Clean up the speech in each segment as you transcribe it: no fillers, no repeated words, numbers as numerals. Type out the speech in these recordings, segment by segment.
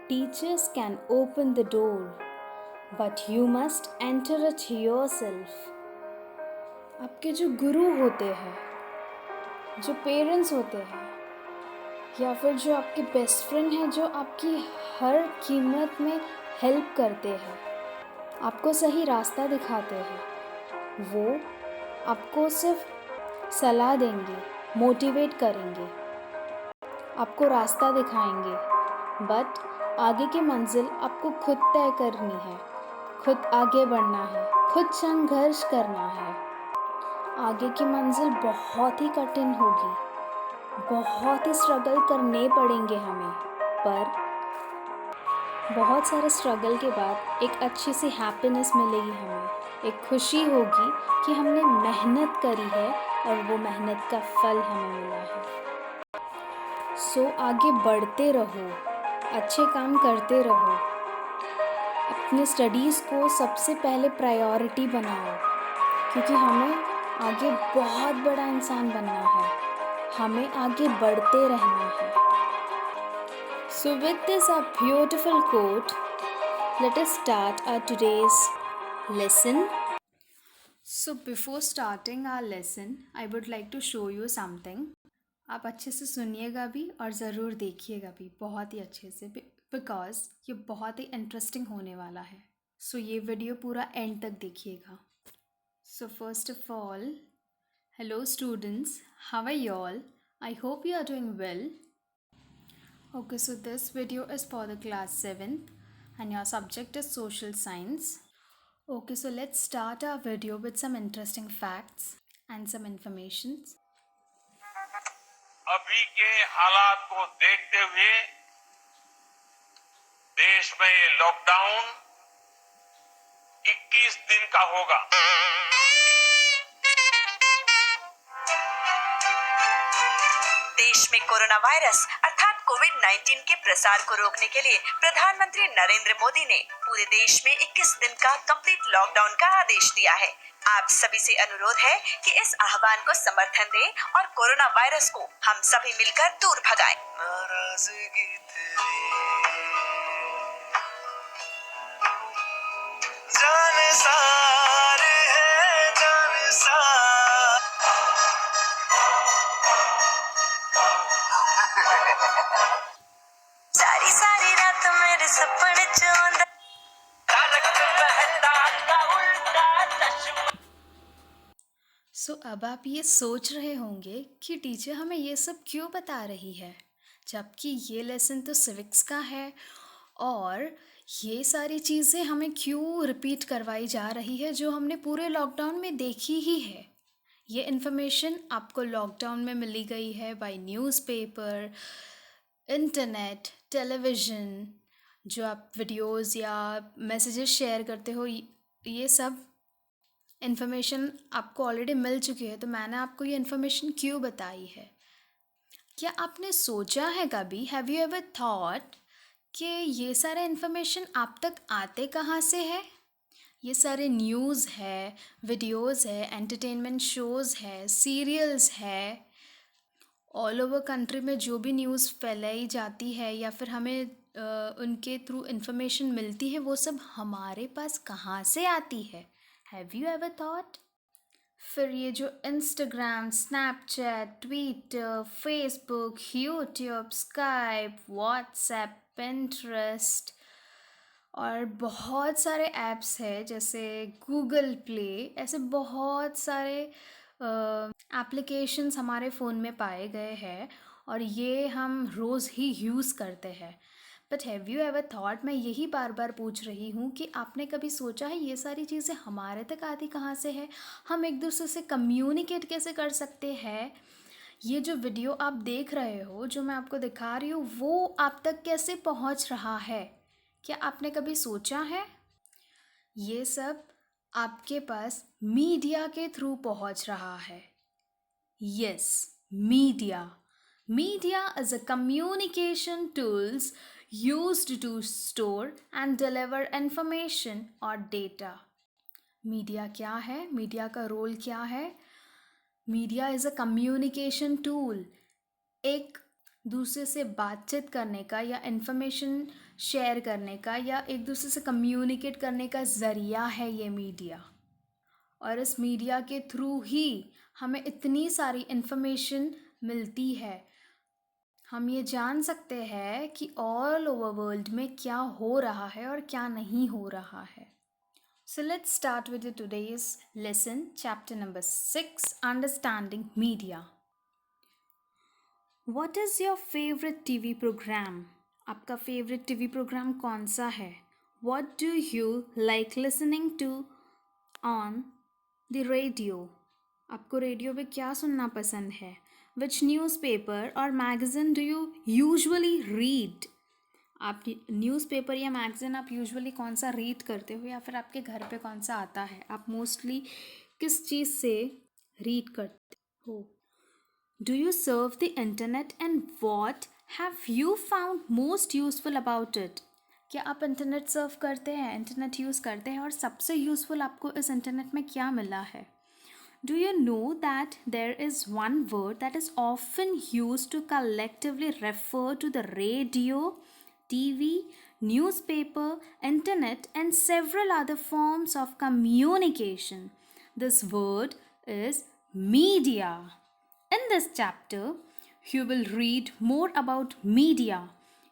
Teachers can open the door, but you must enter it yourself. आपके जो गुरु होते हैं, जो पेरेंट्स होते हैं, या फिर जो आपके बेस्ट फ्रेंड हैं, जो आपकी हर कीमत में हेल्प करते हैं, आपको सही रास्ता दिखाते हैं, वो आपको सिर्फ सलाह देंगे, मोटिवेट करेंगे, आपको रास्ता दिखाएंगे, बट आगे की मंजिल आपको खुद तय करनी है, खुद आगे बढ़ना है, खुद संघर्ष करना है। आगे की मंजिल बहुत ही कठिन होगी, बहुत ही स्ट्रगल करने पड़ेंगे हमें, पर बहुत सारे स्ट्रगल के बाद एक अच्छी सी हैप्पीनेस मिलेगी हमें, एक खुशी होगी कि हमने मेहनत करी है और वो मेहनत का फल हमें मिला है। सो आगे बढ़ते रहो, अच्छे काम करते रहो, अपने स्टडीज़ को सबसे पहले प्रायोरिटी बनाओ, क्योंकि हमें आगे बहुत बड़ा इंसान बनना है, हमें आगे बढ़ते रहना है। So with this a beautiful quote, let us start our today's lesson. So before starting our lesson, I would like to show you something. आप अच्छे से सुनिएगा भी और ज़रूर देखिएगा भी बहुत ही अच्छे से, बिकॉज़ ये बहुत ही इंटरेस्टिंग होने वाला है। सो ये वीडियो पूरा एंड तक देखिएगा। So first of all, hello students, how are you all? I hope you are doing well. Okay, so this video is for the class 7th and your subject is social science. Okay, so let's start our video with some interesting facts and some informations. अभी के हालात को देखते हुए देश में ये lockdown 21 दिन का होगा। देश में कोरोना वायरस अर्थात कोविड-19 के प्रसार को रोकने के लिए प्रधानमंत्री नरेंद्र मोदी ने पूरे देश में 21 दिन का कंप्लीट लॉकडाउन का आदेश दिया है। आप सभी से अनुरोध है कि इस आह्वान को समर्थन दें और कोरोना वायरस को हम सभी मिलकर दूर भगाएं। नाराजगी तेरी जाने सारे है जाने सारी सारी रात मेरे सपने चोंदा सो अब आप ये सोच रहे होंगे कि टीचर हमें ये सब क्यों बता रही है, जबकि ये लेसन तो सिविक्स का है और ये सारी चीज़ें हमें क्यों रिपीट करवाई जा रही है जो हमने पूरे लॉकडाउन में देखी ही है। ये इन्फॉर्मेशन आपको लॉकडाउन में मिली गई है बाय न्यूज़पेपर, इंटरनेट, टेलीविज़न, जो आप वीडियोस या मैसेजेस शेयर करते हो, ये सब इन्फॉर्मेशन आपको ऑलरेडी मिल चुकी है। तो मैंने आपको ये इन्फॉर्मेशन क्यों बताई है? क्या आपने सोचा है कभी, हैव यू एवर थॉट कि ये सारे इन्फॉर्मेशन आप तक आते कहाँ से है? ये सारे न्यूज़ है, वीडियोस है, एंटरटेनमेंट शोज़ है, सीरियल्स है, ऑल ओवर कंट्री में जो भी न्यूज़ फैलाई जाती है या फिर हमें उनके थ्रू इन्फॉर्मेशन मिलती है, वो सब हमारे पास कहाँ से आती है? Have you ever thought? फिर ये जो Instagram, Snapchat, Twitter, Facebook, YouTube, Skype, WhatsApp, Pinterest और बहुत सारे ऐप्स हैं जैसे गूगल प्ले, ऐसे बहुत सारे एप्लीकेशंस हमारे फ़ोन में पाए गए हैं और ये हम रोज़ ही यूज़ करते हैं। But have you ever thought, मैं यही बार बार पूछ रही हूँ कि आपने कभी सोचा है ये सारी चीज़ें हमारे तक आती कहाँ से है? हम एक दूसरे से कम्युनिकेट कैसे कर सकते हैं? ये जो वीडियो आप देख रहे हो, जो मैं आपको दिखा रही हूँ, वो आप तक कैसे पहुँच रहा है? क्या आपने कभी सोचा है? ये सब आपके पास मीडिया के थ्रू पहुँच रहा है। Yes, media. Media is a communication tools used to store and deliver information or data. Media क्या है? मीडिया का रोल क्या है? Media is a communication tool, एक दूसरे से बातचीत करने का या इन्फॉर्मेशन शेयर करने का या एक दूसरे से कम्युनिकेट करने का ज़रिया है ये मीडिया। और इस मीडिया के थ्रू ही हमें इतनी सारी इन्फॉर्मेशन मिलती है। हम ये जान सकते हैं कि ऑल ओवर वर्ल्ड में क्या हो रहा है और क्या नहीं हो रहा है। So let's start with the today's lesson, chapter number 6, Understanding Media. What is your favorite TV program? आपका favorite TV program कौन सा है? What do you like listening to on the radio? आपको रेडियो पे क्या सुनना पसंद है? Which newspaper or magazine do you usually read? आप न्यूज़पेपर या मैगज़ीन आप यूजुअली कौन सा रीड करते हो या फिर आपके घर पे कौन सा आता है? आप मोस्टली किस चीज़ से रीड करते हो? Do you surf the internet and what have you found most useful about it? क्या आप इंटरनेट सर्व करते हैं, इंटरनेट यूज़ करते हैं और सबसे यूज़फुल आपको इस इंटरनेट में क्या मिला है? Do you know that there is one word that is often used to collectively refer to the radio, TV, newspaper, internet, and several other forms of communication? This word is media. In this chapter, you will read more about media.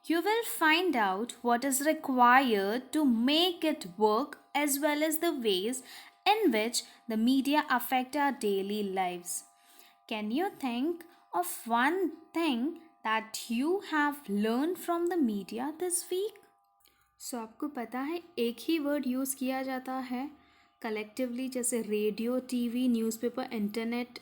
You will find out what is required to make it work as well as the ways in which the media affect our daily lives. Can you think of one thing that you have learned from the media this week? So आपको पता है एक ही word use किया जाता है collectively, जैसे radio, TV, newspaper, internet,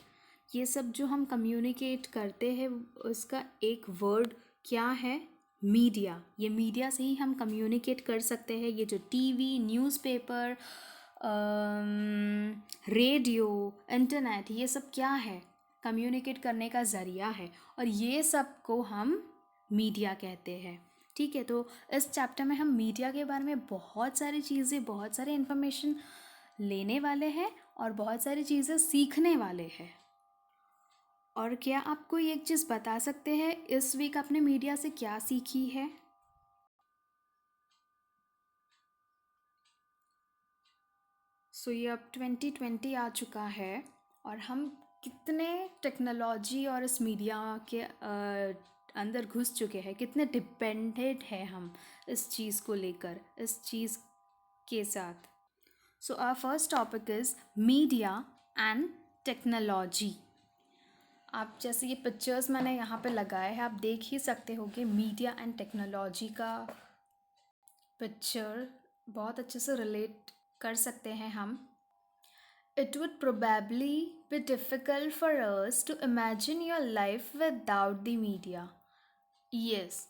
ये सब जो हम कम्युनिकेट करते हैं उसका एक वर्ड क्या है? मीडिया। ये मीडिया से ही हम कम्युनिकेट कर सकते हैं। ये जो टीवी, न्यूज़पेपर, रेडियो, इंटरनेट, ये सब क्या है? कम्युनिकेट करने का ज़रिया है और ये सब को हम मीडिया कहते हैं। ठीक है, तो इस चैप्टर में हम मीडिया के बारे में बहुत सारी चीज़ें, बहुत सारे इन्फॉर्मेशन लेने वाले हैं और बहुत सारी चीज़ें सीखने वाले हैं। और क्या आप कोई एक चीज़ बता सकते हैं इस वीक आपने मीडिया से क्या सीखी है? सो ये अब 2020 आ चुका है और हम कितने टेक्नोलॉजी और इस मीडिया के अंदर घुस चुके हैं, कितने डिपेंडेंट हैं हम इस चीज़ को लेकर, इस चीज़ के साथ। So our first topic is media and technology. आप जैसे ये पिक्चर्स मैंने यहाँ पे लगाए हैं, आप देख ही सकते हो कि मीडिया एंड टेक्नोलॉजी का पिक्चर बहुत अच्छे से रिलेट कर सकते हैं हम। It would probably be difficult for us to imagine your life without the media. Yes,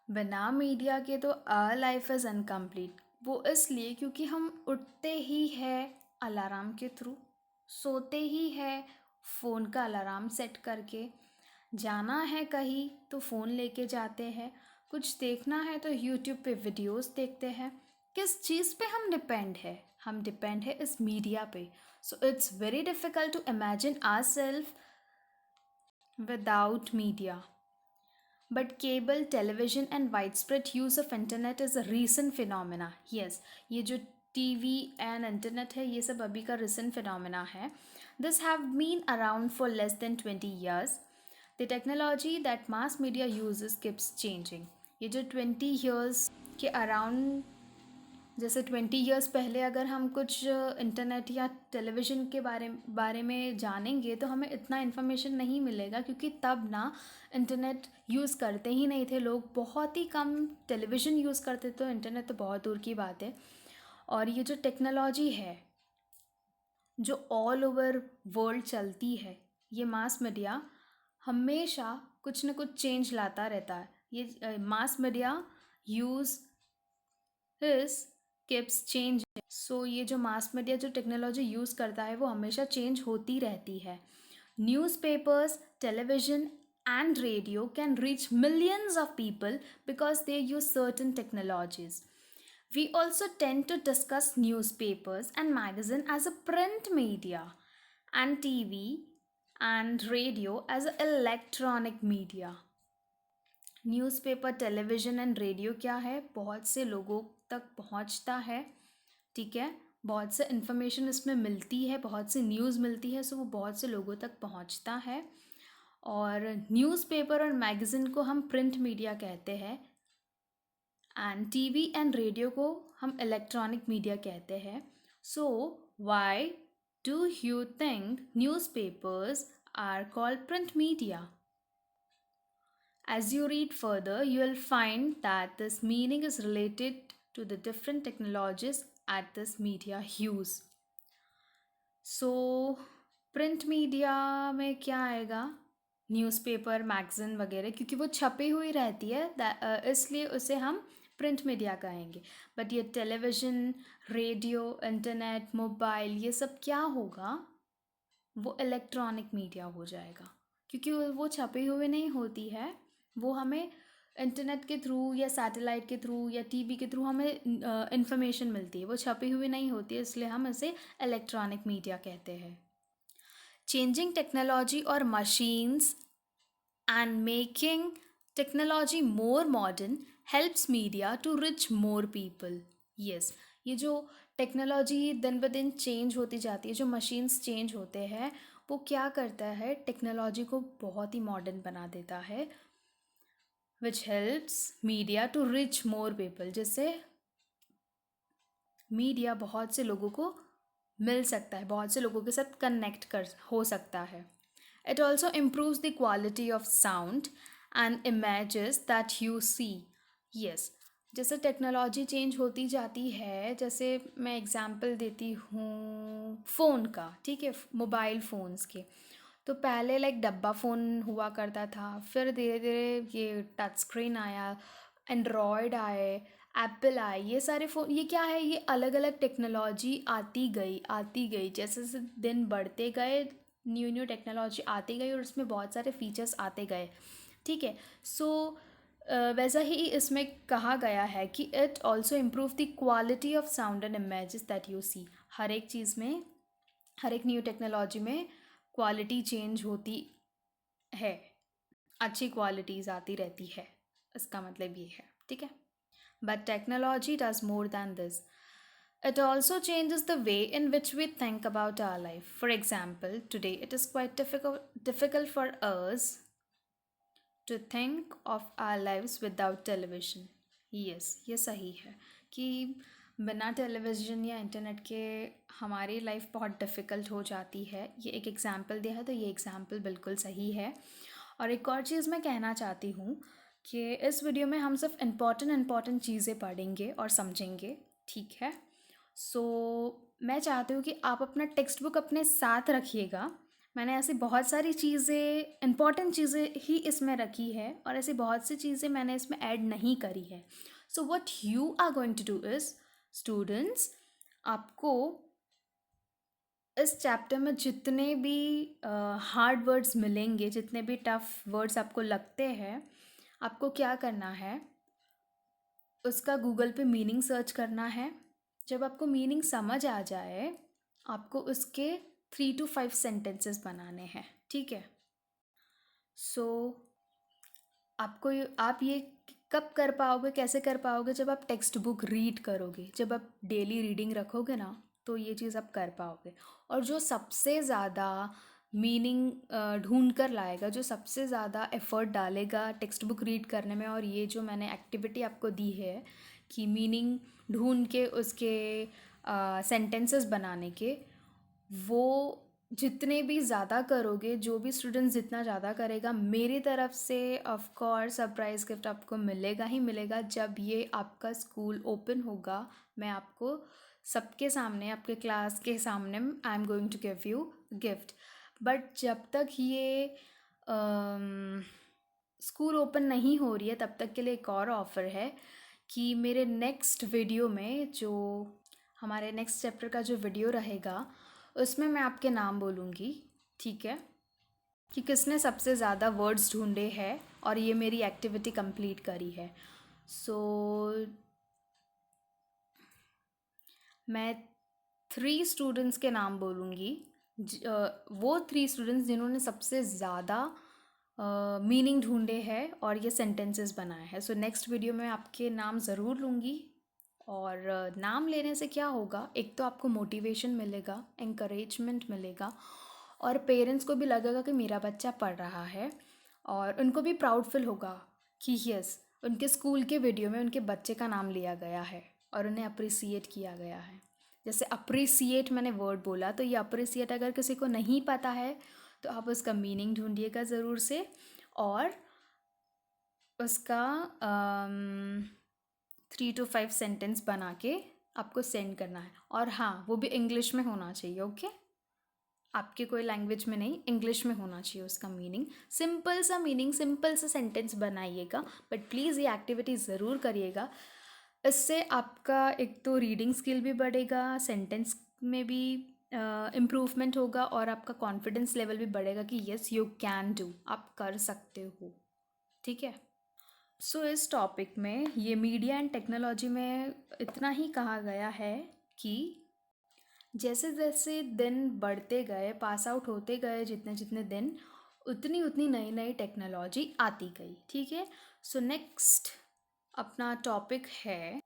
बिना मीडिया के तो our life is incomplete. वो इसलिए क्योंकि हम उठते ही है अलार्म के थ्रू, सोते ही है फ़ोन का अलार्म सेट करके, जाना है कहीं तो फ़ोन लेके जाते हैं, कुछ देखना है तो यूट्यूब पे वीडियोस देखते हैं। किस चीज़ पे हम डिपेंड है? हम डिपेंड है इस मीडिया पे। So it's very difficult to imagine ourselves without media. But cable television and widespread use of internet is a recent phenomena. Yes, ये जो टीवी एंड इंटरनेट है ये सब अभी का recent phenomena है. This have been around for less than 20 years. The technology that mass media uses keeps changing. ये जो 20 years के अराउंड, जैसे 20 ईयर्स पहले अगर हम कुछ इंटरनेट या टेलीविज़न के बारे में जानेंगे तो हमें इतना इन्फॉर्मेशन नहीं मिलेगा, क्योंकि तब ना इंटरनेट यूज़ करते ही नहीं थे लोग, बहुत ही कम टेलीविज़न यूज़ करते थे, तो इंटरनेट तो बहुत दूर की बात है। और ये जो टेक्नोलॉजी है जो ऑल ओवर वर्ल्ड चलती है, ये मास मीडिया हमेशा कुछ ना कुछ चेंज लाता रहता है। ये मास मीडिया यूज़ इस किप्स चेंज। सो ये जो मास मीडिया जो टेक्नोलॉजी यूज़ करता है वो हमेशा चेंज होती रहती है। Newspapers, television and radio can reach millions of people because they use certain technologies. We also tend to discuss newspapers and magazine as a print media and TV and radio as an electronic media. Newspaper, television and radio क्या है, बहुत से लोगों तक पहुंचता है, ठीक है। बहुत से इन्फॉर्मेशन इसमें मिलती है, बहुत सी न्यूज़ मिलती है, सो वो बहुत से लोगों तक पहुंचता है। और न्यूज़पेपर और मैगज़ीन को हम प्रिंट मीडिया कहते हैं, एंड टीवी एंड रेडियो को हम इलेक्ट्रॉनिक मीडिया कहते हैं। So why do you think newspapers are called print media? As you read further, you will find that this meaning is related to the different technologies at this media use. So, print media में क्या आएगा? Newspaper, magazine वगैरह, क्योंकि वो छपी हुई रहती है, इसलिए उसे हम प्रिंट मीडिया कहेंगे। बट ये टेलीविज़न, रेडियो, इंटरनेट, मोबाइल, ये सब क्या होगा? वो इलेक्ट्रॉनिक मीडिया हो जाएगा, क्योंकि वो छपी हुई नहीं होती है, वो हमें इंटरनेट के थ्रू या सैटेलाइट के थ्रू या टीवी के थ्रू हमें इंफॉर्मेशन मिलती है, वो छपी हुई नहीं होती है, इसलिए हम इसे इलेक्ट्रॉनिक मीडिया कहते हैं। चेंजिंग टेक्नोलॉजी और machines and making technology more modern helps media to reach more people. Yes, ये जो टेक्नोलॉजी दिन ब दिन चेंज होती जाती है, जो मशीन्स चेंज होते हैं, वो क्या करता है, टेक्नोलॉजी को बहुत ही मॉडर्न बना देता है, which helps media to reach more people, जिससे मीडिया बहुत से लोगों को मिल सकता है, बहुत से लोगों के साथ कनेक्ट कर हो सकता है। It also improves the quality of sound and images that you see. Yes, जैसे टेक्नोलॉजी चेंज होती जाती है, जैसे मैं एग्ज़ाम्पल देती हूँ फ़ोन का, ठीक है, मोबाइल फ़ोन्स के। तो पहले लाइक डब्बा फ़ोन हुआ करता था, फिर धीरे धीरे ये टच स्क्रीन आया, एंड्रॉयड आए, एप्पल आए, ये सारे फ़ोन, ये क्या है, ये अलग अलग टेक्नोलॉजी आती गई, जैसे जैसे दिन बढ़ते गए, न्यू टेक्नोलॉजी आती गई और उसमें बहुत सारे फीचर्स आते गए, ठीक है। सो वैसा ही इसमें कहा गया है कि it also improve the quality of sound and images that you see. हर एक चीज़ में, हर एक न्यू टेक्नोलॉजी में क्वालिटी चेंज होती है, अच्छी क्वालिटीज़ आती रहती है, इसका मतलब ये है, ठीक है। But technology does more than this. It also changes the way in which we think about our life. For example, today it is quite difficult for us to think of our lives without television. Yes, ये सही है कि बिना television या internet के हमारी life बहुत difficult हो जाती है। ये एक एग्ज़ाम्पल दिया है, तो ये एग्ज़ाम्पल बिल्कुल सही है। और एक और चीज़ मैं कहना चाहती हूँ कि इस वीडियो में हम सिर्फ इम्पॉर्टेंट चीज़ें पढ़ेंगे और समझेंगे, ठीक है। सो मैं चाहती हूँ कि आप अपना टेक्स्ट बुक अपने साथ रखिएगा। मैंने ऐसी बहुत सारी चीज़ें, इम्पॉर्टेंट चीज़ें ही इसमें रखी है, और ऐसी बहुत सी चीज़ें मैंने इसमें ऐड नहीं करी है। So what you are going to do is, students, आपको इस चैप्टर में जितने भी हार्ड वर्ड्स मिलेंगे, जितने भी टफ वर्ड्स आपको लगते हैं, आपको क्या करना है, उसका गूगल पे मीनिंग सर्च करना है। जब आपको मीनिंग समझ आ जाए, आपको उसके 3 to 5 सेंटेंसेस बनाने हैं, ठीक है। सो आप ये कब कर पाओगे, कैसे कर पाओगे, जब आप टेक्स्ट बुक रीड करोगे, जब आप डेली रीडिंग रखोगे ना, तो ये चीज़ आप कर पाओगे। और जो सबसे ज़्यादा मीनिंग ढूंढ कर लाएगा, जो सबसे ज़्यादा एफ़र्ट डालेगा टेक्स्ट बुक रीड करने में, और ये जो मैंने एक्टिविटी आपको दी है कि मीनिंग ढूंढ के उसके सेंटेंसेस बनाने के, वो जितने भी ज़्यादा करोगे, जो भी स्टूडेंट जितना ज़्यादा करेगा, मेरी तरफ से ऑफ कोर्स सरप्राइज़ गिफ्ट आपको मिलेगा ही मिलेगा। जब ये आपका स्कूल ओपन होगा, मैं आपको सबके सामने, आपके क्लास के सामने, I am going to give you gift. But जब तक ये स्कूल ओपन नहीं हो रही है, तब तक के लिए एक और ऑफ़र है कि मेरे नेक्स्ट वीडियो में, जो हमारे नेक्स्ट चैप्टर का जो वीडियो रहेगा, उसमें मैं आपके नाम बोलूँगी, ठीक है, कि किसने सबसे ज़्यादा वर्ड्स ढूंढे हैं और ये मेरी एक्टिविटी कंप्लीट करी है। सो मैं 3 स्टूडेंट्स के नाम बोलूँगी, वो 3 स्टूडेंट्स जिन्होंने सबसे ज़्यादा मीनिंग ढूंढे हैं और ये सेंटेंसेस बनाए हैं. सो नेक्स्ट वीडियो में आपके नाम ज़रूर लूँगी. और नाम लेने से क्या होगा, एक तो आपको मोटिवेशन मिलेगा, encouragement मिलेगा, और पेरेंट्स को भी लगेगा कि मेरा बच्चा पढ़ रहा है, और उनको भी प्राउड फील होगा कि यस, उनके स्कूल के वीडियो में उनके बच्चे का नाम लिया गया है और उन्हें अप्रिसिएट किया गया है. जैसे अप्रिसिएट मैंने वर्ड बोला, तो ये अप्रिसिएट अगर किसी को नहीं पता है तो आप उसका मीनिंग ढूंढिएगा ज़रूर से, और उसका 3 to 5 सेंटेंस बना के आपको सेंड करना है. और हाँ, वो भी इंग्लिश में होना चाहिए. ओके, आपके कोई लैंग्वेज में नहीं, इंग्लिश में होना चाहिए उसका मीनिंग. सिंपल सा मीनिंग, सिंपल सा सेंटेंस बनाइएगा, बट प्लीज़ ये एक्टिविटी ज़रूर करिएगा. इससे आपका एक तो रीडिंग स्किल भी बढ़ेगा, सेंटेंस में भी इम्प्रूवमेंट होगा, और आपका कॉन्फिडेंस लेवल भी बढ़ेगा कि यस यू कैन डू, आप कर सकते हो. ठीक है. सो इस टॉपिक में ये मीडिया एंड टेक्नोलॉजी में इतना ही कहा गया है कि जैसे जैसे दिन बढ़ते गए, पास आउट होते गए जितने जितने दिन, उतनी उतनी नई नई टेक्नोलॉजी आती गई. ठीक है. सो नेक्स्ट अपना टॉपिक है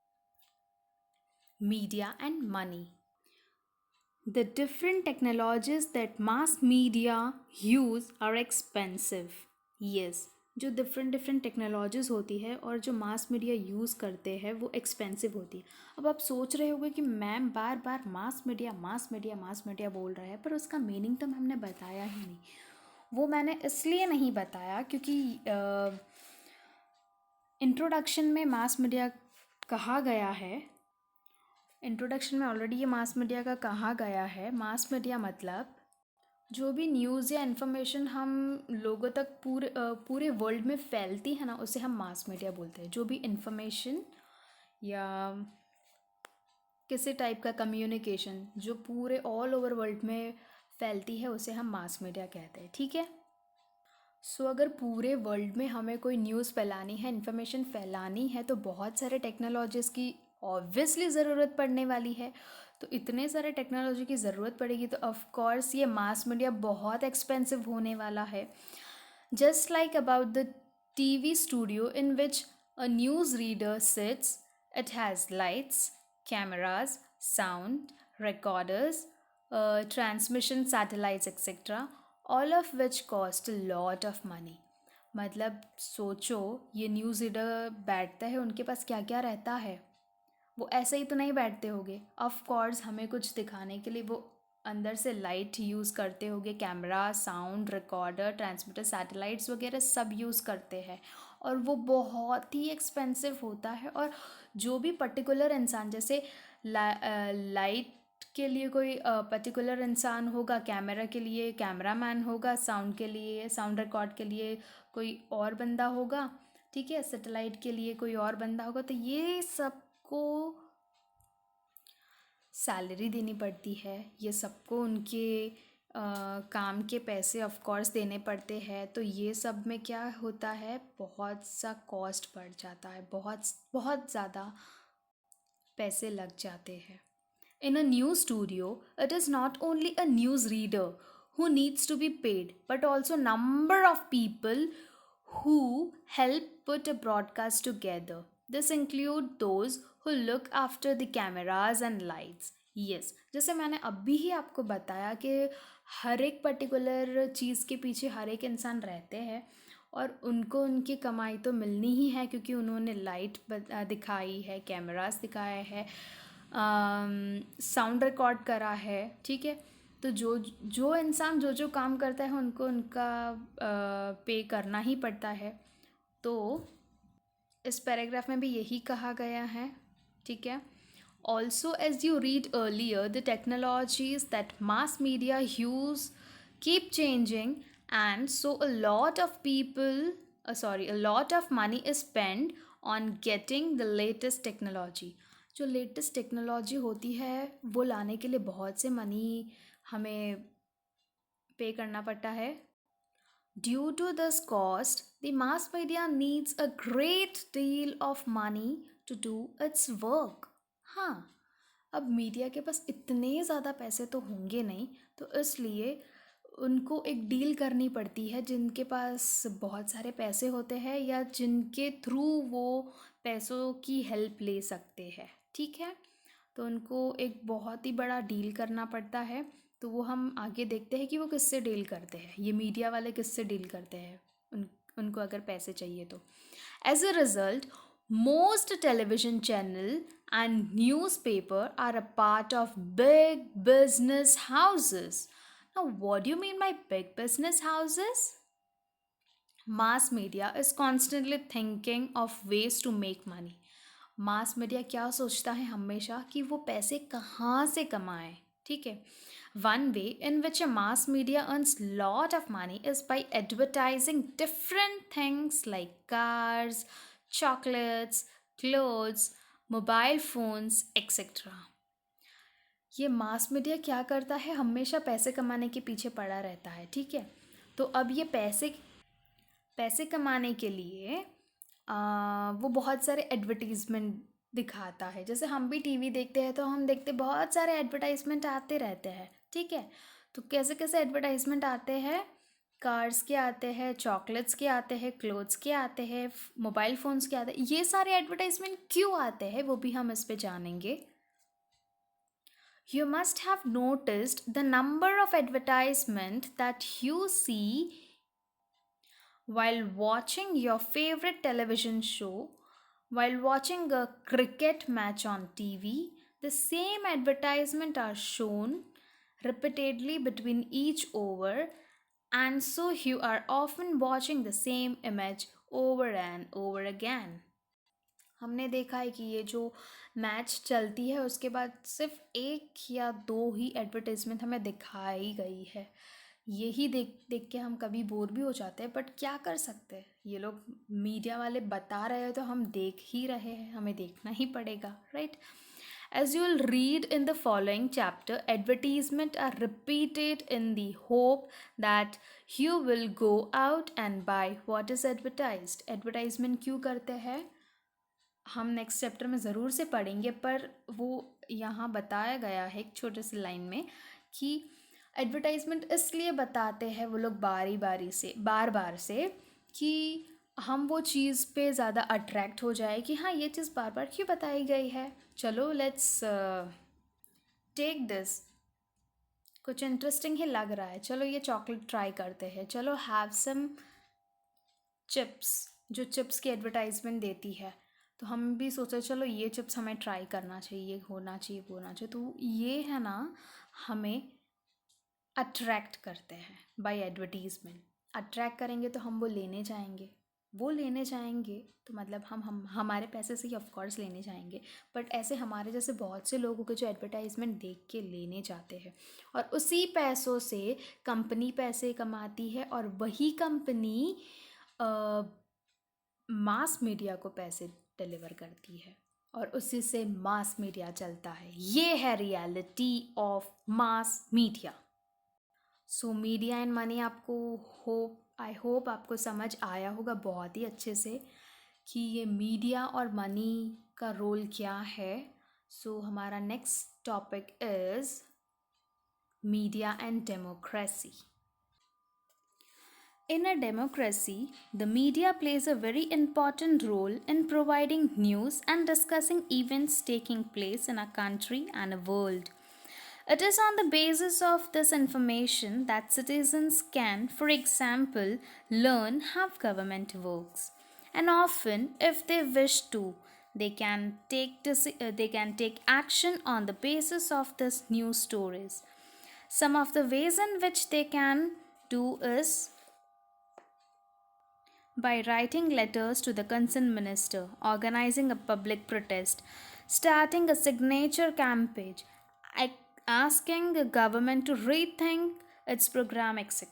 media and money. The different technologies that mass media use are expensive. Yes, जो डिफरेंट टेक्नोलॉजीज़ होती है और जो मास मीडिया यूज़ करते हैं वो एक्सपेंसिव होती है. अब आप सोच रहे होंगे कि मैम बार बार मास मीडिया बोल रहा है, पर उसका मीनिंग तो हमने बताया ही नहीं. वो मैंने इसलिए नहीं बताया क्योंकि इंट्रोडक्शन में मास मीडिया कहा गया है. इंट्रोडक्शन में ऑलरेडी ये मास मीडिया का कहा गया है. मास मीडिया मतलब जो भी न्यूज़ या इन्फॉर्मेशन हम लोगों तक पूरे वर्ल्ड में फैलती है ना, उसे हम मास मीडिया बोलते हैं. जो भी इन्फॉर्मेशन या किसी टाइप का कम्युनिकेशन जो पूरे ऑल ओवर वर्ल्ड में फैलती है, उसे हम मास मीडिया कहते हैं. ठीक है. सो अगर पूरे वर्ल्ड में हमें कोई न्यूज़ फैलानी है, इन्फॉर्मेशन फैलानी है, तो बहुत सारे टेक्नोलॉजीज़ की ऑब्वियसली ज़रूरत पड़ने वाली है. तो इतने सारे टेक्नोलॉजी की ज़रूरत पड़ेगी, तो ऑफ कोर्स ये मास मीडिया बहुत एक्सपेंसिव होने वाला है. Just like about the TV studio in which a news reader sits, it has lights, cameras, sound, recorders, transmission satellites etcetera, all of which cost a lot of money. मतलब सोचो, ये news reader बैठते हैं, उनके पास क्या क्या रहता है. वो ऐसे ही तो नहीं बैठते होंगे. ऑफ कोर्स हमें कुछ दिखाने के लिए वो अंदर से लाइट यूज़ करते होंगे, camera, sound, recorder, transmitter, satellites वगैरह सब यूज़ करते हैं, और वो बहुत ही एक्सपेंसिव होता है. और जो भी पर्टिकुलर इंसान, जैसे लाइट के लिए कोई पर्टिकुलर इंसान होगा, कैमरा के लिए कैमरा मैन होगा, साउंड के लिए साउंड रिकॉर्ड के लिए कोई और बंदा होगा. ठीक है. सैटेलाइट के लिए कोई और बंदा होगा. तो ये सबको सैलरी देनी पड़ती है, ये सबको उनके काम के पैसे ऑफ कोर्स देने पड़ते हैं. तो ये सब में क्या होता है, बहुत सा कॉस्ट बढ़ जाता है, बहुत बहुत ज़्यादा पैसे लग जाते हैं. In a news studio, it is not only a news reader who needs to be paid, but also number of people who help put a broadcast together. This include those who look after the cameras and lights. Yes, जैसे मैंने अभी ही आपको बताया कि हर एक particular चीज़ के पीछे हर एक इंसान रहते हैं, और उनको उनकी कमाई तो मिलनी ही है, क्योंकि उन्होंने लाइट दिखाई है, कैमरास दिखाए हैं, साउंड रिकॉर्ड करा है. ठीक है. तो जो जो इंसान जो जो काम करता है, उनको उनका पे करना ही पड़ता है. तो इस पैराग्राफ में भी यही कहा गया है. ठीक है. Also as you read earlier, the technologies that mass media use keep changing, and so a lot of money is spent on getting the latest technology. जो लेटेस्ट टेक्नोलॉजी होती है वो लाने के लिए बहुत से मनी हमें पे करना पड़ता है. Due to this cost, the mass media needs a great deal of money to do its work. हाँ, अब मीडिया के पास इतने ज़्यादा पैसे तो होंगे नहीं, तो इसलिए उनको एक डील करनी पड़ती है जिनके पास बहुत सारे पैसे होते हैं या जिनके थ्रू वो पैसों की हेल्प ले सकते हैं, ठीक है। तो उनको एक बहुत ही बड़ा डील करना पड़ता है। तो वो हम आगे देखते हैं कि वो किससे डील करते हैं, ये मीडिया वाले किससे डील करते हैं उनको अगर पैसे चाहिए तो। As a result, most television channel and newspaper are a part of big business houses. Now, what do you mean by big business houses? Mass media is constantly thinking of ways to make money. Mass media क्या सोचता है हमेशा कि वो पैसे कहाँ से कमाए, ठीक है। One way in which a mass media earns lot of money is by advertising different things like cars, chocolates, clothes, mobile phones etcetera. ये मास मीडिया क्या करता है, हमेशा पैसे कमाने के पीछे पड़ा रहता है, ठीक है। तो अब ये पैसे कमाने के लिए वो बहुत सारे एडवर्टीज़मेंट दिखाता है। जैसे हम भी टीवी देखते हैं तो हम देखते बहुत सारे एडवर्टाइजमेंट आते रहते हैं, ठीक है। तो कैसे कैसे एडवर्टाइजमेंट आते हैं, कार्स के आते हैं, चॉकलेट्स के आते हैं, क्लोथ्स के आते हैं, मोबाइल फ़ोन्स के आते हैं। ये सारे एडवर्टाइजमेंट क्यों आते हैं वो भी हम इस पे जानेंगे। You must have noticed the number of advertisement that you see while watching your favorite television show, while watching a cricket match on TV. The same advertisement are shown repeatedly between each over, and so you are often watching the same image over and over again. हमने देखा है कि ये जो match चलती है उसके बाद सिर्फ एक या दो ही एडवर्टाइजमेंट हमें दिखाई गई है। यही देख देख के हम कभी बोर भी हो जाते हैं, बट क्या कर सकते हैं, ये लोग मीडिया वाले बता रहे हैं तो हम देख ही रहे हैं, हमें देखना ही पड़ेगा, right. As you'll read in the following chapter, advertisements are repeated in the hope that you will go out and buy what is advertised. Advertisement क्यों करते हैं हम नेक्स्ट चैप्टर में ज़रूर से पढ़ेंगे, पर वो यहाँ बताया गया है एक छोटे से लाइन में कि एडवर्टाइजमेंट इसलिए बताते हैं वो लोग बार बार से कि हम वो चीज़ पे ज़्यादा अट्रैक्ट हो जाए कि हाँ ये चीज़ बार बार क्यों बताई गई है, चलो लेट्स टेक दिस, कुछ इंटरेस्टिंग ही लग रहा है, चलो ये चॉकलेट ट्राई करते हैं, चलो हैव सम चिप्स, जो चिप्स की एडवर्टाइजमेंट देती है। तो हम भी सोचे चलो ये चिप्स हमें ट्राई करना चाहिए, होना चाहिए, वो होना चाहिए। तो ये है ना, हमें अट्रैक्ट करते हैं बाय एडवर्टीज़मेंट। अट्रैक्ट करेंगे तो हम वो लेने जाएंगे तो मतलब हम हमारे पैसे से ही ऑफ कोर्स लेने जाएंगे, बट ऐसे हमारे जैसे बहुत से लोगों के जो एडवर्टाइजमेंट देख के लेने जाते हैं और उसी पैसों से कंपनी पैसे कमाती है और वही कंपनी मास मीडिया को पैसे डिलीवर करती है और उसी से मास मीडिया चलता है। ये है reality of mass media. So media and money आपको आई होप आपको समझ आया होगा बहुत ही अच्छे से कि ये मीडिया और मनी का रोल क्या है। सो हमारा next topic is media and democracy. In a democracy, the media plays a very important role in providing news and discussing events taking place in a country and a world. It is on the basis of this information that citizens can, for example, learn how government works. And often, if they wish to, they can take action on the basis of these news stories. Some of the ways in which they can do is by writing letters to the concerned minister, organizing a public protest, starting a signature campaign, asking the government to rethink its program, etc.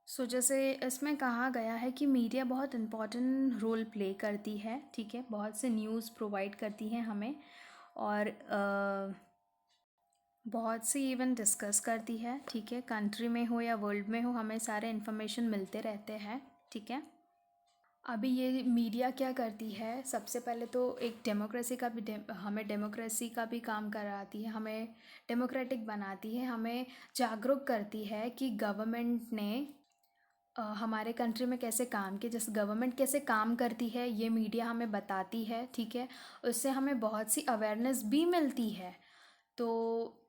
सो जैसे इसमें कहा गया है कि media बहुत important role play करती है, ठीक है, बहुत से न्यूज़ प्रोवाइड करती है हमें और बहुत सी इवेंट डिस्कस करती है, ठीक है, कंट्री में हो या वर्ल्ड में हो हमें सारे इन्फॉर्मेशन मिलते रहते हैं, ठीक है। अभी ये मीडिया क्या करती है, सबसे पहले तो एक डेमोक्रेसी का भी हमें डेमोक्रेसी का भी काम कराती है, हमें डेमोक्रेटिक बनाती है, हमें जागरूक करती है कि गवर्नमेंट ने हमारे कंट्री में कैसे काम किया, जैसे गवर्नमेंट कैसे काम करती है ये मीडिया हमें बताती है, ठीक है। उससे हमें बहुत सी अवेयरनेस भी मिलती है। तो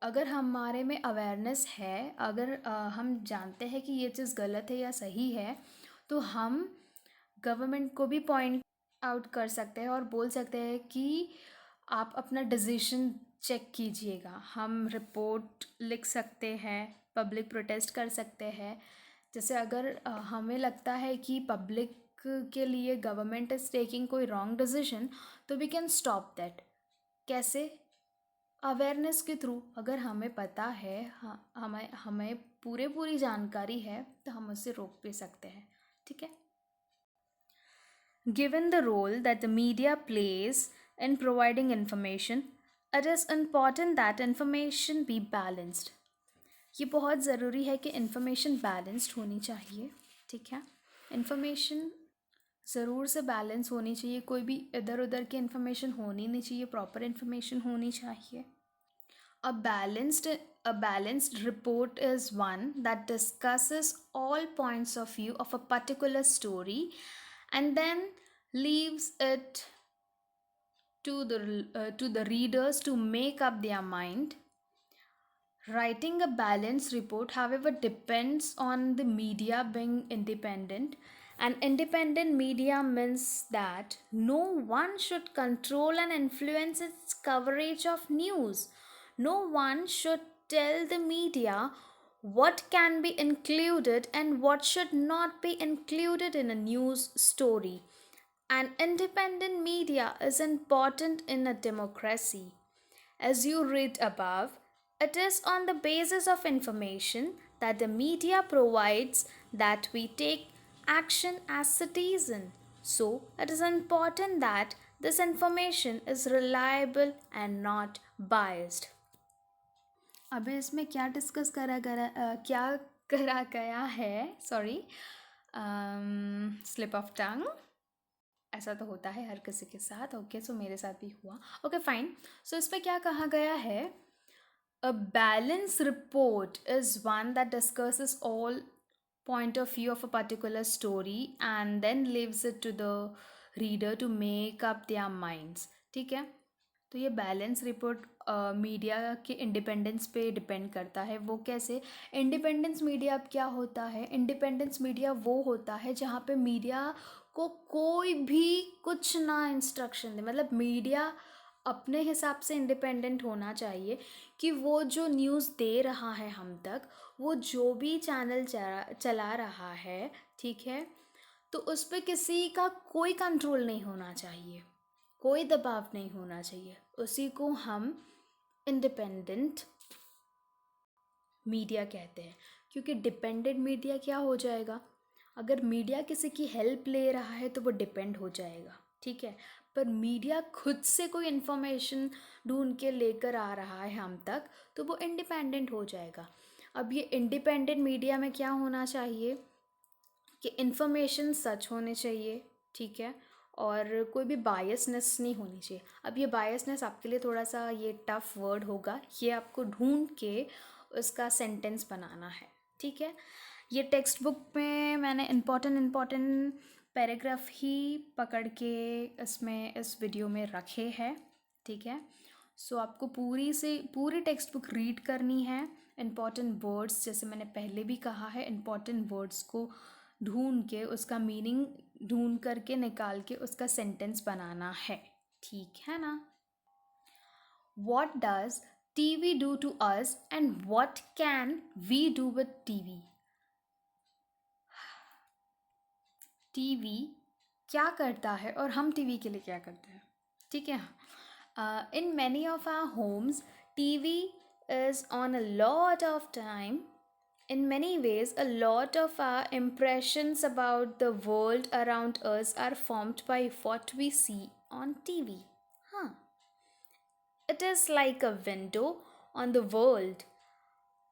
अगर हमारे में अवेयरनेस है, अगर हम जानते हैं कि ये चीज़ गलत है या सही है, तो हम गवर्नमेंट को भी पॉइंट आउट कर सकते हैं और बोल सकते हैं कि आप अपना डिसीजन चेक कीजिएगा। हम रिपोर्ट लिख सकते हैं, पब्लिक प्रोटेस्ट कर सकते हैं। जैसे अगर हमें लगता है कि पब्लिक के लिए गवर्नमेंट इज़ टेकिंग कोई रॉन्ग डिसीजन, तो वी कैन स्टॉप दैट। कैसे? अवेयरनेस के थ्रू। अगर हमें पता है, हमें हमें पूरी जानकारी है, तो हम उससे रोक भी सकते हैं, ठीक है। Given the role that the media plays in providing information, it is important that information be balanced. ये बहुत ज़रूरी है कि इन्फॉर्मेशन बैलेंस्ड होनी चाहिए, ठीक है। इन्फॉर्मेशन ज़रूर से बैलेंस होनी चाहिए, कोई भी इधर उधर की इन्फॉर्मेशन होनी नहीं चाहिए, प्रॉपर इन्फॉर्मेशन होनी चाहिए। A balanced report is one that discusses all points of view of a particular story and then leaves it to the readers to make up their mind. Writing a balanced report, however, depends on the media being independent. And independent media means that no one should control and influence its coverage of news. No one should tell the media what can be included and what should not be included in a news story. And independent media is important in a democracy. As you read above, it is on the basis of information that the media provides that we take action as citizens. So, it is important that this information is reliable and not biased. अभी इसमें क्या discuss करा गया है, sorry, slip of tongue. ऐसा तो होता है हर किसी के साथ, ओके। सो मेरे साथ भी हुआ, ओके फाइन। सो इस पर क्या कहा गया है, a balance report is one that discusses all point of view of a particular story and then leaves it to the reader to make up their minds, ठीक है। तो ये बैलेंस रिपोर्ट मीडिया के इंडिपेंडेंस पे depend करता है। वो कैसे? इंडिपेंडेंस मीडिया अब क्या होता है, इंडिपेंडेंस मीडिया वो होता है जहाँ पे मीडिया को कोई भी कुछ ना इंस्ट्रक्शन दे, मतलब मीडिया अपने हिसाब से इंडिपेंडेंट होना चाहिए कि वो जो न्यूज़ दे रहा है हम तक, वो जो भी चैनल चला रहा है, ठीक है, तो उस पर किसी का कोई कंट्रोल नहीं होना चाहिए, कोई दबाव नहीं होना चाहिए। उसी को हम इंडिपेंडेंट मीडिया कहते हैं। क्योंकि डिपेंडेंट मीडिया क्या हो जाएगा, अगर मीडिया किसी की हेल्प ले रहा है तो वो डिपेंड हो जाएगा, ठीक है। पर मीडिया खुद से कोई इन्फॉर्मेशन ढूंढ के लेकर आ रहा है हम तक, तो वो इंडिपेंडेंट हो जाएगा। अब ये इंडिपेंडेंट मीडिया में क्या होना चाहिए कि इन्फॉर्मेशन सच होने चाहिए, ठीक है, और कोई भी बायसनेस नहीं होनी चाहिए। अब ये बायसनेस आपके लिए थोड़ा सा ये टफ वर्ड होगा, ये आपको ढूंढ के उसका सेंटेंस बनाना है, ठीक है। ये टेक्स्ट बुक में मैंने इम्पॉर्टेंट पैराग्राफ ही पकड़ के इसमें इस वीडियो में रखे हैं, ठीक है। सो आपको पूरी टेक्स्ट बुक रीड करनी है। इम्पॉर्टेंट वर्ड्स, जैसे मैंने पहले भी कहा है, इम्पॉर्टेंट वर्ड्स को ढूंढ के उसका मीनिंग ढूंढ करके निकाल के उसका सेंटेंस बनाना है, ठीक है ना। What does TV do to us and what can we do with TV? TV क्या करता है और हम टीवी के लिए क्या करते हैं, ठीक है। In many of our homes TV is on a lot of time. In many ways, a lot of our impressions about the world around us are formed by what we see on TV. Huh. It is like a window on the world.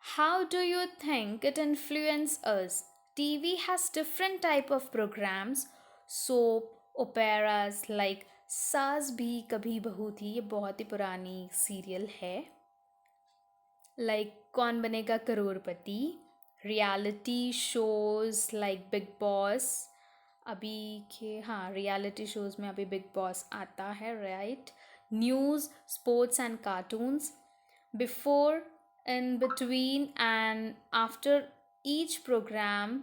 How do you think it influences us? TV has different type of programs soap operas like सास भी कभी बहू थी, ये बहुत ही पुरानी serial है, like Kaun Banega Crorepati, reality shows like Bigg Boss, अभी के हाँ रियलिटी शोज़ में अभी बिग बॉस आता है, right, news, sports and cartoons, before, in between and after each programme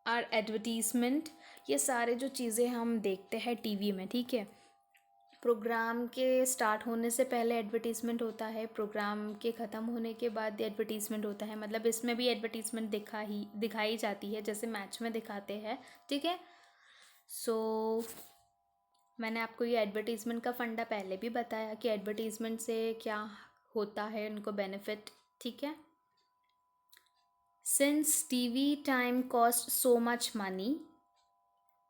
are advertisement, ये सारे जो चीज़ें हम देखते हैं टीवी में, ठीक है, प्रोग्राम के स्टार्ट होने से पहले एडवर्टीज़मेंट होता है, प्रोग्राम के ख़त्म होने के बाद एडवर्टीज़मेंट होता है, मतलब इसमें भी एडवर्टीज़मेंट दिखाई जाती है जैसे मैच में दिखाते हैं, ठीक है। सो मैंने आपको ये एडवर्टीज़मेंट का फंडा पहले भी बताया कि एडवर्टीज़मेंट से क्या होता है, उनको बेनिफिट, ठीक है। Since TV time costs so much money,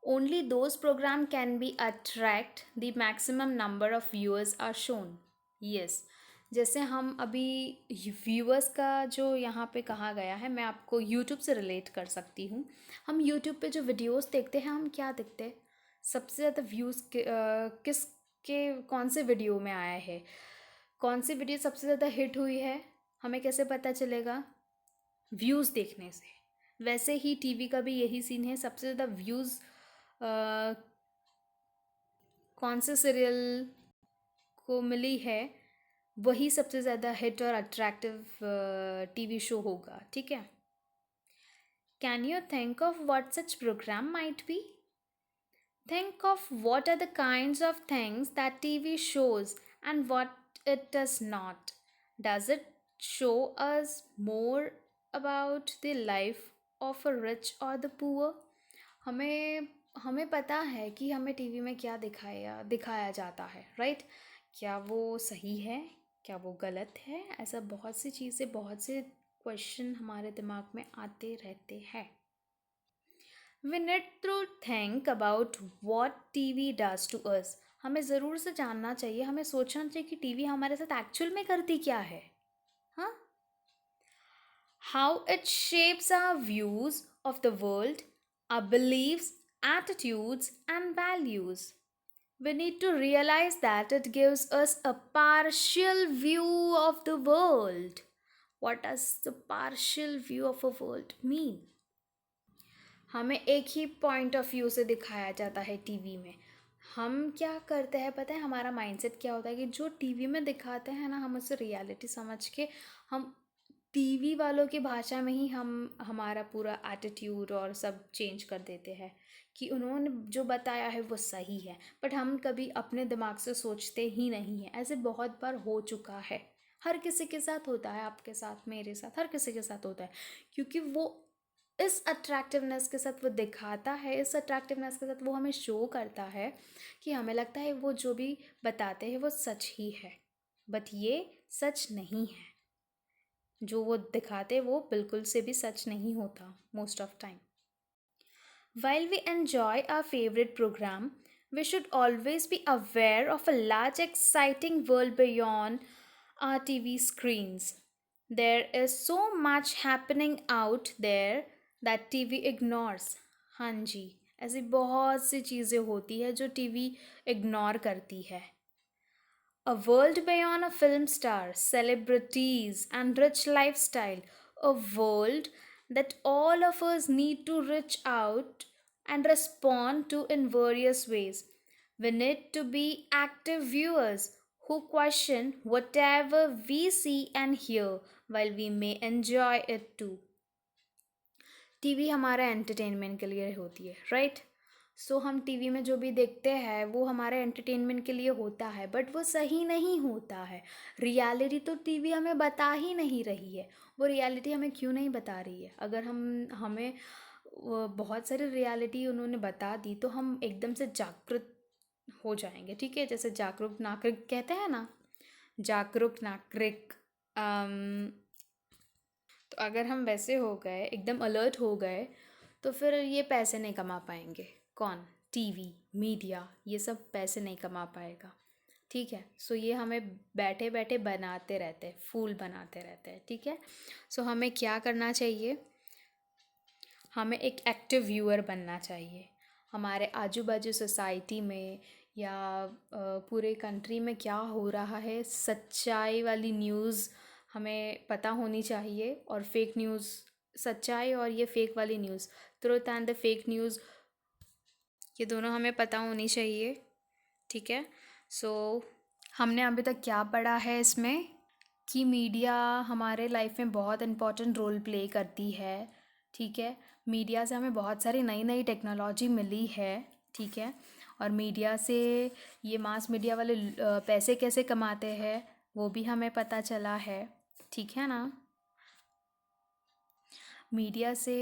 only those programs can be attract the maximum number of viewers are shown. Yes, जैसे हम अभी व्यूअर्स का जो यहाँ पे कहा गया है, मैं आपको यूट्यूब से रिलेट कर सकती हूँ। हम यूट्यूब पे जो वीडियोस देखते हैं, हम क्या देखते हैं, सबसे ज़्यादा व्यूज़ कौन से वीडियो में आया है, कौन सी वीडियो सबसे ज़्यादा हिट हुई है, हमें कैसे पता चलेगा, व्यूज़ देखने से। वैसे ही टीवी का भी यही सीन है, सबसे ज़्यादा व्यूज़ कौन से सीरियल को मिली है, वही सबसे ज़्यादा हिट और अट्रैक्टिव टीवी शो होगा, ठीक है। Can you think of what such programme might be? Think of what are the kinds of things that TV shows and what it does not. Does it show us more about the life of a rich or the poor? हमें पता है कि हमें TV में क्या दिखाया जाता है, राइट? क्या वो सही है, क्या वो गलत है? ऐसा बहुत सी चीज़ें, बहुत से क्वेश्चन हमारे दिमाग में आते रहते हैं। We need to think about what TV does to us. हमें ज़रूर से जानना चाहिए, हमें सोचना चाहिए कि टीवी हमारे साथ एक्चुअल में करती क्या है, हाँ? How it shapes our views of the world, our beliefs, attitudes and values. We need to realize that it gives us a partial view of the world. What does the partial view of a world mean? हमें एक ही point of view से दिखाया जाता है TV में। हम क्या करते हैं पता है, हमारा माइंडसेट क्या होता है कि जो टीवी में दिखाते हैं ना, हम उसे रियलिटी समझ के हम टीवी वालों की भाषा में ही हम हमारा पूरा एटीट्यूड और सब चेंज कर देते हैं कि उन्होंने जो बताया है वो सही है, बट हम कभी अपने दिमाग से सोचते ही नहीं हैं। ऐसे बहुत बार हो चुका है, हर किसी के साथ होता है, आपके साथ, मेरे साथ, हर किसी के साथ होता है, क्योंकि वो इस अट्रैक्टिवनेस के साथ वो दिखाता है, इस अट्रैक्टिवनेस के साथ वो हमें शो करता है कि हमें लगता है वो जो भी बताते हैं वो सच ही है, बट ये सच नहीं है। जो वो दिखाते वो बिल्कुल से भी सच नहीं होता most of time. While we enjoy our favorite program, we should always be aware of a large exciting world beyond our TV screens. There is so much happening out there that TV ignores. हाँ जी, ऐसी बहुत सी चीज़ें होती है जो TV ignore करती है। A world beyond a film star, celebrities, and rich lifestyle. A world that all of us need to reach out and respond to in various ways. We need to be active viewers who question whatever we see and hear while we may enjoy it too. TV हमारा entertainment के लिए होती है, right? सो हम TV में जो भी देखते हैं वो हमारे एंटरटेनमेंट के लिए होता है, बट वो सही नहीं होता है। रियलिटी तो टीवी हमें बता ही नहीं रही है। वो रियलिटी हमें क्यों नहीं बता रही है? अगर हमें बहुत सारी रियलिटी उन्होंने बता दी तो हम एकदम से जागरूक हो जाएंगे, ठीक है? जैसे जागरूक नागरिक कहते हैं ना, जागरूक नागरिक। तो अगर हम वैसे हो गए, एकदम अलर्ट हो गए, तो फिर ये पैसे नहीं कमा पाएंगे। कौन? टीवी, मीडिया, ये सब पैसे नहीं कमा पाएगा, ठीक है? सो ये हमें बैठे बैठे बनाते रहते हैं, फूल बनाते रहते हैं, ठीक है? सो हमें क्या करना चाहिए? हमें एक एक्टिव व्यूअर बनना चाहिए। हमारे आजू बाजू सोसाइटी में या पूरे कंट्री में क्या हो रहा है, सच्चाई वाली न्यूज़ हमें पता होनी चाहिए। और फेक न्यूज़, सच्चाई और ये फेक वाली news, truth and the fake news, ये दोनों हमें पता होनी चाहिए। ठीक है। सो हमने अभी तक क्या पढ़ा है इसमें कि मीडिया हमारे लाइफ में बहुत इम्पोर्टेंट रोल प्ले करती है। ठीक है। मीडिया से हमें बहुत सारी नई नई टेक्नोलॉजी मिली है। ठीक है। और मीडिया से ये मास मीडिया वाले पैसे कैसे कमाते हैं वो भी हमें पता चला है। ठीक है ना। मीडिया से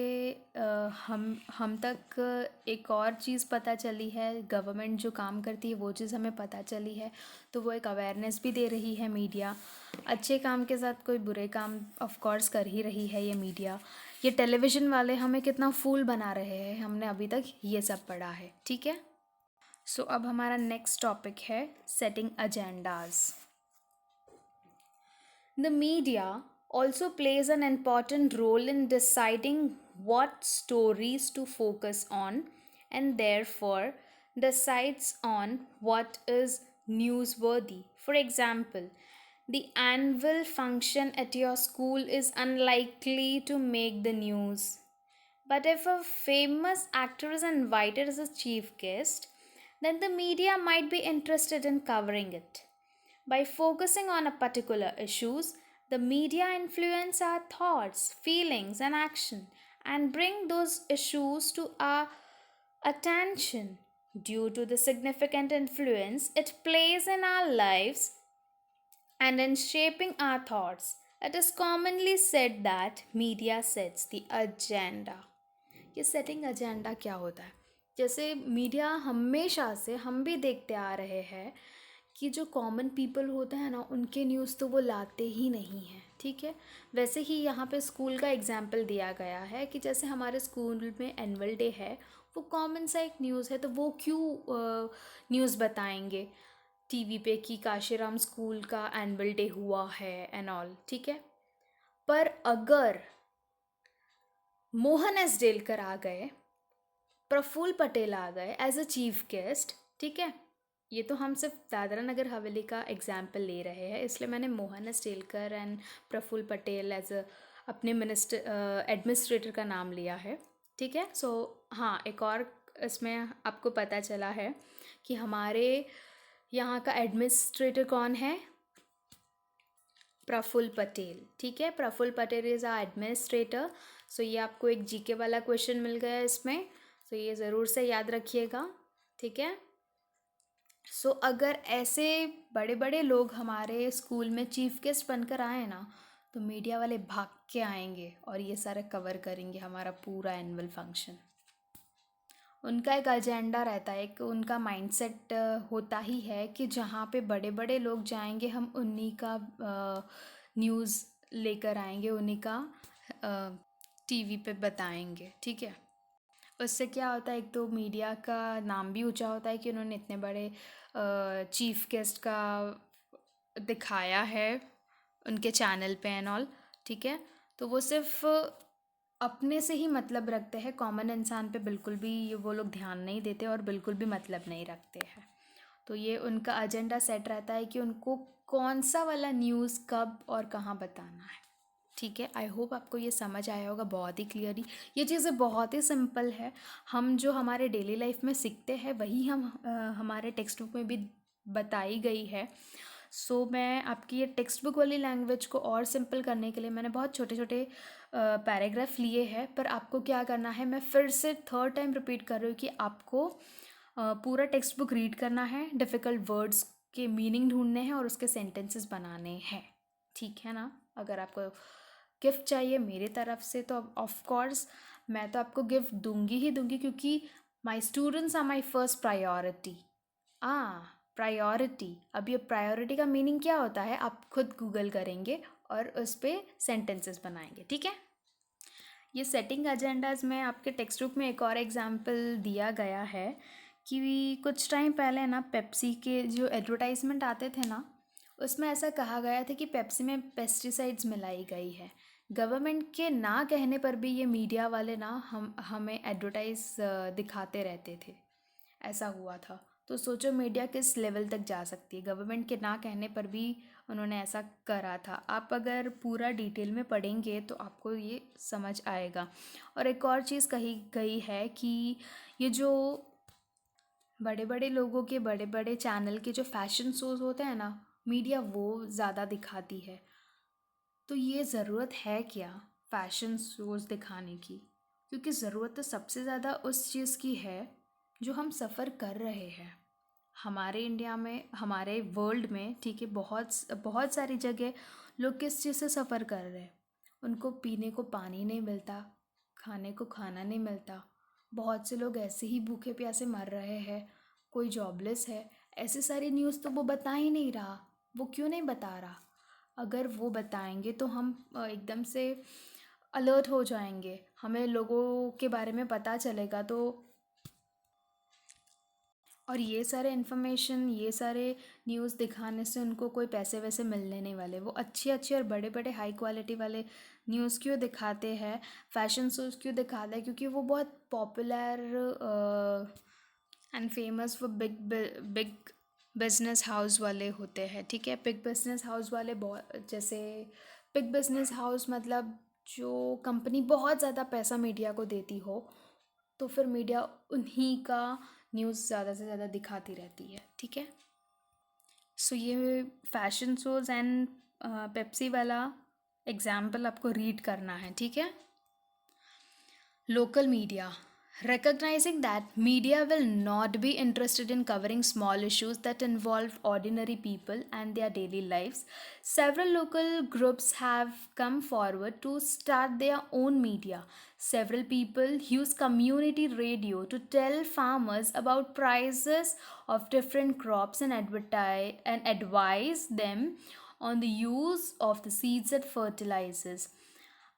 हम तक एक और चीज़ पता चली है, गवर्नमेंट जो काम करती है वो चीज़ हमें पता चली है। तो वो एक अवेयरनेस भी दे रही है मीडिया। अच्छे काम के साथ कोई बुरे काम ऑफ कोर्स कर ही रही है ये मीडिया। ये टेलीविज़न वाले हमें कितना फूल बना रहे हैं, हमने अभी तक ये सब पढ़ा है। ठीक है। सो अब हमारा नेक्स्ट टॉपिक है setting agendas. The media also plays an important role in deciding what stories to focus on and therefore decides on what is newsworthy. For example, the annual function at your school is unlikely to make the news. But if a famous actor is invited as a chief guest, then the media might be interested in covering it. By focusing on a particular issues, the media influence our thoughts, feelings, and action and bring those issues to our attention. Due to the significant influence it plays in our lives and in shaping our thoughts, it is commonly said that media sets the agenda. ये setting agenda क्या होता है? जैसे media हमेशा से हम भी देखते आ रहे हैं कि जो कॉमन पीपल होते हैं ना, उनके न्यूज़ तो वो लाते ही नहीं हैं। ठीक है। वैसे ही यहाँ पे स्कूल का एग्जाम्पल दिया गया है कि जैसे हमारे स्कूल में एनुअल डे है, वो कॉमन सा एक न्यूज़ है, तो वो क्यों न्यूज़ बताएंगे टीवी पे कि काशीराम स्कूल का एनुअल डे हुआ है एंड ऑल। ठीक है। पर अगर मोहन एस डेलकर आ गए, प्रफुल्ल पटेल आ गए एज अ चीफ गेस्ट, ठीक है, ये तो हम सिर्फ दादरा नगर हवेली का एग्जाम्पल ले रहे हैं, इसलिए मैंने Mohan S Delkar and Praful Patel as a अपने एडमिनिस्ट्रेटर का नाम लिया है। ठीक है। सो हाँ, एक और इसमें आपको पता चला है कि हमारे यहाँ का एडमिनिस्ट्रेटर कौन है? प्रफुल्ल पटेल। ठीक है। Praful Patel is a administrator. So ये आपको एक जीके वाला क्वेश्चन मिल गया इसमें, सो ये ज़रूर से याद रखिएगा। ठीक है। सो अगर ऐसे बड़े बड़े लोग हमारे स्कूल में चीफ गेस्ट बनकर आए ना, तो मीडिया वाले भाग के आएंगे और ये सारा कवर करेंगे हमारा पूरा एनुअल फंक्शन। उनका एक एजेंडा रहता है, एक उनका माइंडसेट होता ही है कि जहाँ पे बड़े बड़े लोग जाएंगे हम उन्हीं का न्यूज़ लेकर आएंगे, उन्हीं का टीवी पे बताएंगे। ठीक है। उससे क्या होता है, एक तो मीडिया का नाम भी ऊंचा होता है कि उन्होंने इतने बड़े चीफ गेस्ट का दिखाया है उनके चैनल पे एंड ऑल। ठीक है। तो वो सिर्फ अपने से ही मतलब रखते हैं, कॉमन इंसान पे बिल्कुल भी वो लोग ध्यान नहीं देते और बिल्कुल भी मतलब नहीं रखते हैं। तो ये उनका एजेंडा सेट रहता है कि उनको कौन सा वाला न्यूज़ कब और कहाँ बताना है। ठीक है। आई होप आपको ये समझ आया होगा बहुत ही क्लियरली। ये चीज़ें बहुत ही सिंपल है, हम जो हमारे डेली लाइफ में सीखते हैं वही हम हमारे टेक्स्ट बुक में भी बताई गई है। सो मैं आपकी ये टेक्स्ट बुक वाली लैंग्वेज को और सिंपल करने के लिए मैंने बहुत छोटे छोटे पैराग्राफ लिए हैं, पर आपको क्या करना है, मैं फिर से थर्ड टाइम रिपीट कर रही हूँ कि आपको पूरा टेक्स्ट बुक रीड करना है, डिफ़िकल्ट वर्ड्स के मीनिंग ढूंढने हैं और उसके सेंटेंसेस बनाने हैं। ठीक है ना। अगर आपको गिफ्ट चाहिए मेरी तरफ से तो ऑफ कोर्स मैं तो आपको गिफ्ट दूंगी ही दूंगी, क्योंकि my students are my first priority. Priority. अब ये प्रायोरिटी का मीनिंग क्या होता है आप खुद गूगल करेंगे और उस पर सेंटेंसेस बनाएंगे। ठीक है। ये सेटिंग एजेंडाज में आपके टेक्स्ट बुक में एक और एग्जाम्पल दिया गया है कि कुछ टाइम पहले ना पेप्सी के जो एडवर्टाइजमेंट आते थे ना, उसमें ऐसा कहा गया था कि पेप्सी में पेस्टिसाइड्स मिलाई गई है। गवर्नमेंट के ना कहने पर भी ये मीडिया वाले ना हमें एडवर्टाइज दिखाते रहते थे, ऐसा हुआ था। तो सोचो मीडिया किस लेवल तक जा सकती है, गवर्नमेंट के ना कहने पर भी उन्होंने ऐसा करा था। आप अगर पूरा डिटेल में पढ़ेंगे तो आपको ये समझ आएगा। और एक और चीज़ कही गई है कि ये जो बड़े बड़े लोगों के बड़े बड़े चैनल के जो फैशन शोज़ होते हैं ना, मीडिया वो ज़्यादा दिखाती है। तो ये ज़रूरत है क्या फैशन शोज़ दिखाने की? क्योंकि ज़रूरत तो सबसे ज़्यादा उस चीज़ की है जो हम सफ़र कर रहे हैं। हमारे इंडिया में, हमारे वर्ल्ड में, ठीक है, बहुत बहुत सारी जगह लोग किस चीज़ से सफ़र कर रहे हैं। उनको पीने को पानी नहीं मिलता, खाने को खाना नहीं मिलता। बहुत से लोग ऐसे ही भूखे प्यासे मर रहे हैं, कोई जॉबलेस है। ऐसी सारी न्यूज़ तो वो बता ही नहीं रहा। वो क्यों नहीं बता रहा? अगर वो बताएंगे तो हम एकदम से अलर्ट हो जाएंगे, हमें लोगों के बारे में पता चलेगा। तो और ये सारे इन्फॉर्मेशन, ये सारे न्यूज़ दिखाने से उनको कोई पैसे वैसे मिलने नहीं वाले। वो अच्छी अच्छी और बड़े बड़े हाई क्वालिटी वाले न्यूज़ क्यों दिखाते हैं, फैशन शोज़ क्यों दिखाते हैं? क्योंकि वो बहुत पॉपुलर एंड फेमस वो बिग बिग बिजनेस हाउस वाले होते हैं, ठीक है। बिग बिजनेस हाउस वाले बहुत, जैसे बिग बिजनेस हाउस मतलब जो कंपनी बहुत ज़्यादा पैसा मीडिया को देती हो, तो फिर मीडिया उन्हीं का न्यूज़ ज़्यादा से ज़्यादा दिखाती रहती है, ठीक है। सो ये फैशन शोज़ एंड पेप्सी वाला एग्जाम्पल आपको रीड करना है, ठीक है। Local media. Recognizing that media will not be interested in covering small issues that involve ordinary people and their daily lives, several local groups have come forward to start their own media. Several people use community radio to tell farmers about prices of different crops and advise them on the use of the seeds and fertilizers.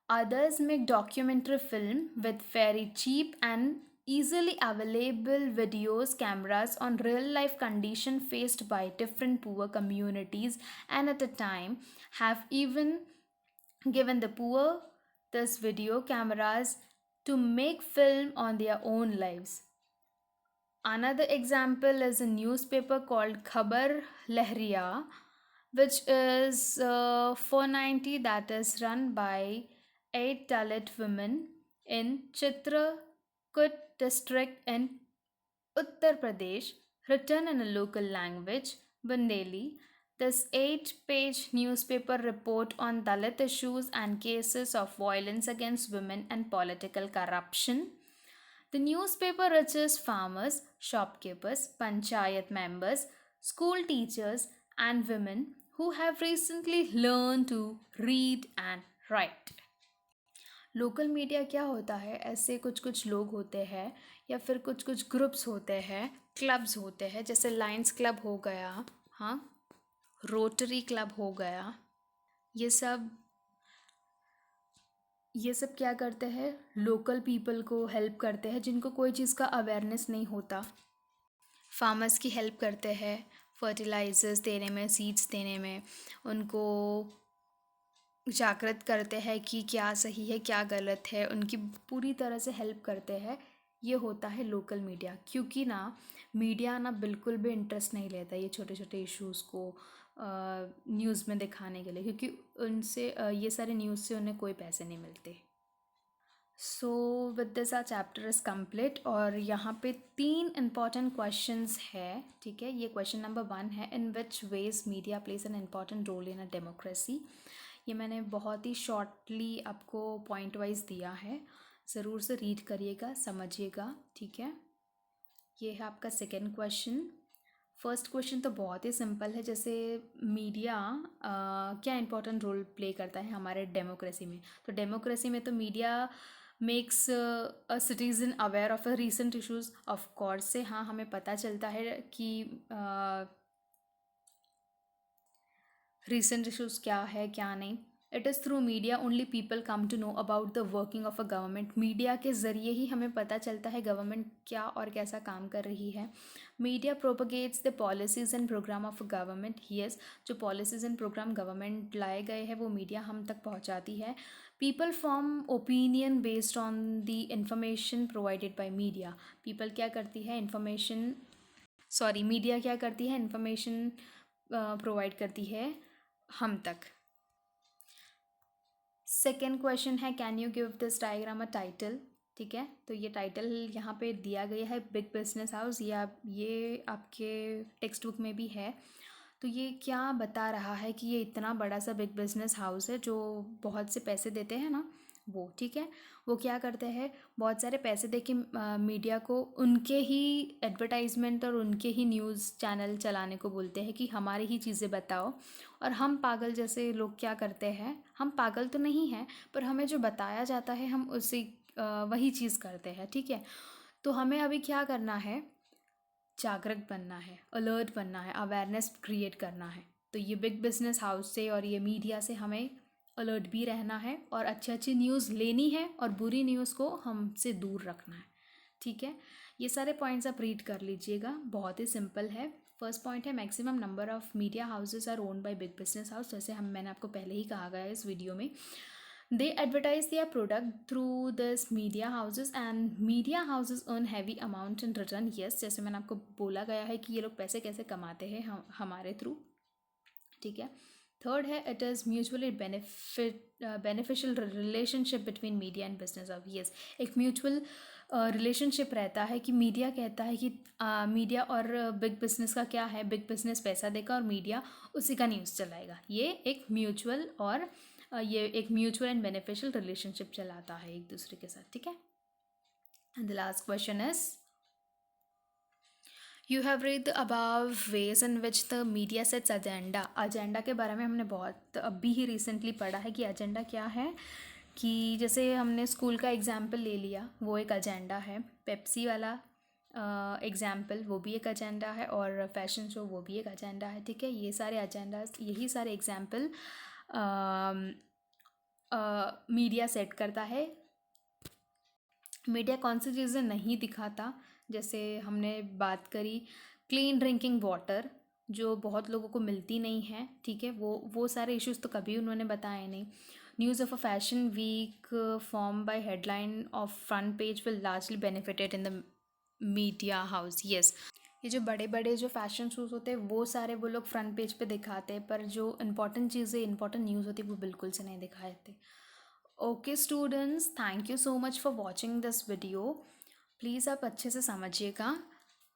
Others make documentary film with very cheap and easily available videos cameras on real life condition faced by different poor communities, and at a time have even given the poor this video cameras to make film on their own lives. Another example is a newspaper called Khabar Lehriya, which is 490, that is run by 8 Dalit women in Chitrakoot district in Uttar Pradesh, written in a local language, Bundeli. This 8-page newspaper report on Dalit issues and cases of violence against women and political corruption. The newspaper reaches farmers, shopkeepers, panchayat members, school teachers, and women who have recently learned to read and write. Local media क्या होता है? ऐसे कुछ कुछ लोग होते हैं या फिर कुछ कुछ ग्रुप्स होते हैं, क्लब्स होते हैं, जैसे लायंस क्लब हो गया, हाँ, रोटरी क्लब हो गया। ये सब क्या करते हैं? लोकल पीपल को हेल्प करते हैं जिनको कोई चीज़ का अवेयरनेस नहीं होता। फार्मर्स की हेल्प करते हैं फर्टिलाइजर्स देने में, सीड्स देने में, उनको जागृत करते हैं कि क्या सही है क्या गलत है, उनकी पूरी तरह से हेल्प करते हैं। ये होता है लोकल मीडिया। क्योंकि ना मीडिया ना बिल्कुल भी इंटरेस्ट नहीं लेता ये छोटे छोटे इश्यूज़ को न्यूज़ में दिखाने के लिए, क्योंकि उनसे ये सारे न्यूज़ से उन्हें कोई पैसे नहीं मिलते। So with this our chapter is complete. और यहाँ पे 3 इम्पॉर्टेंट क्वेश्चंस है, ठीक है। ये क्वेश्चन नंबर 1 है, in which ways media plays an important role in a democracy. ये मैंने बहुत ही शॉर्टली आपको पॉइंट वाइज दिया है, ज़रूर से रीड करिएगा, समझिएगा, ठीक है। ये है आपका सेकेंड क्वेश्चन। फर्स्ट क्वेश्चन तो बहुत ही सिंपल है, जैसे मीडिया क्या इंपॉर्टेंट रोल प्ले करता है हमारे डेमोक्रेसी में। तो डेमोक्रेसी में तो media makes a citizen aware of a recent issues. Of course से हाँ, हमें पता चलता है कि रीसेंट इश्यूज़ क्या है क्या नहीं। It is through media only people come to know about the working of a government. Media के ज़रिए ही हमें पता चलता है गवर्नमेंट क्या और कैसा काम कर रही है। Media propagates the policies and program of government. Yes, जो पॉलिसीज़ एंड प्रोग्राम गवर्नमेंट लाए गए हैं वो मीडिया हम तक पहुंचाती है। People form opinion based on the information provided by media. People क्या करती है, मीडिया क्या करती है, इंफॉर्मेशन प्रोवाइड करती है हम तक। सेकेंड क्वेश्चन है, can you give this diagram a title. ठीक है, तो ये टाइटल यहाँ पे दिया गया है बिग बिजनेस हाउस, ये आपके टेक्स्ट बुक में भी है। तो ये क्या बता रहा है कि ये इतना बड़ा सा बिग बिजनेस हाउस है जो बहुत से पैसे देते हैं ना वो, ठीक है, वो क्या करते हैं, बहुत सारे पैसे दे के मीडिया को उनके ही एडवर्टाइजमेंट और उनके ही न्यूज़ चैनल चलाने को बोलते हैं कि हमारी ही चीज़ें बताओ। और हम पागल जैसे लोग क्या करते हैं, हम पागल तो नहीं हैं पर हमें जो बताया जाता है हम उसी वही चीज़ करते हैं। ठीक है, तो हमें अभी क्या करना है, जागरूक बनना है, अलर्ट बनना है, अवेयरनेस क्रिएट करना है। तो ये बिग बिजनेस हाउस से और ये मीडिया से हमें अलर्ट भी रहना है और अच्छी अच्छी न्यूज़ लेनी है और बुरी न्यूज़ को हमसे दूर रखना है। ठीक है, ये सारे पॉइंट्स आप रीड कर लीजिएगा, बहुत ही सिंपल है। फर्स्ट पॉइंट है, maximum number of media houses are owned by big business house. जैसे मैंने आपको पहले ही कहा गया है इस वीडियो में, they advertise their product through this media houses and media houses earn heavy amount in return। yes, जैसे मैंने आपको बोला गया है कि ये लोग पैसे कैसे कमाते हैं हमारे थ्रू। ठीक है, थर्ड है, it is mutually beneficial relationship between media and business of. Yes, एक म्यूचुअल रिलेशनशिप रहता है कि मीडिया कहता है कि मीडिया और बिग बिजनेस का क्या है, बिग बिजनेस पैसा देगा और मीडिया उसी का न्यूज़ चलाएगा। ये एक म्यूचुअल एंड बेनिफिशियल रिलेशनशिप चलाता है एक दूसरे के साथ। ठीक है, and the last question is, you have read the above ways in which the media sets agenda. Agenda के बारे में हमने बहुत अभी ही रिसेंटली पढ़ा है कि एजेंडा क्या है। कि जैसे हमने स्कूल का एग्जाम्पल ले लिया, वो एक एजेंडा है। पेप्सी वाला एग्जाम्पल, वो भी एक एजेंडा है। और फैशन शो, वो भी एक एजेंडा है। ठीक है, ये सारे एजेंडाज, यही सारे एग्जाम्पल मीडिया सेट करता है। मीडिया कौन सी चीज़ें नहीं दिखाता, जैसे हमने बात करी क्लीन ड्रिंकिंग वाटर, जो बहुत लोगों को मिलती नहीं है। ठीक है, वो सारे इश्यूज़ तो कभी उन्होंने बताए नहीं। News of a fashion weak form by headline of front page will largely benefited in the media house. Yes, ये जो बड़े बड़े जो फैशन शोज़ होते हैं वो सारे वो लोग फ्रंट पेज पे दिखाते हैं, पर जो इंपॉर्टेंट चीज़ें, इंपॉर्टेंट न्यूज़ होती है वो बिल्कुल से नहीं दिखाते। Okay students, thank you so much for watching this video. Please आप अच्छे से समझिएगा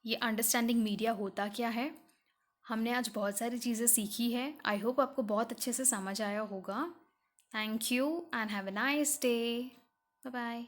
ये अंडरस्टैंडिंग मीडिया होता क्या है। हमने आज बहुत सारी चीज़ें सीखी है। आई होप आपको बहुत अच्छे से समझ आया होगा। Thank you and have a nice day. Bye bye.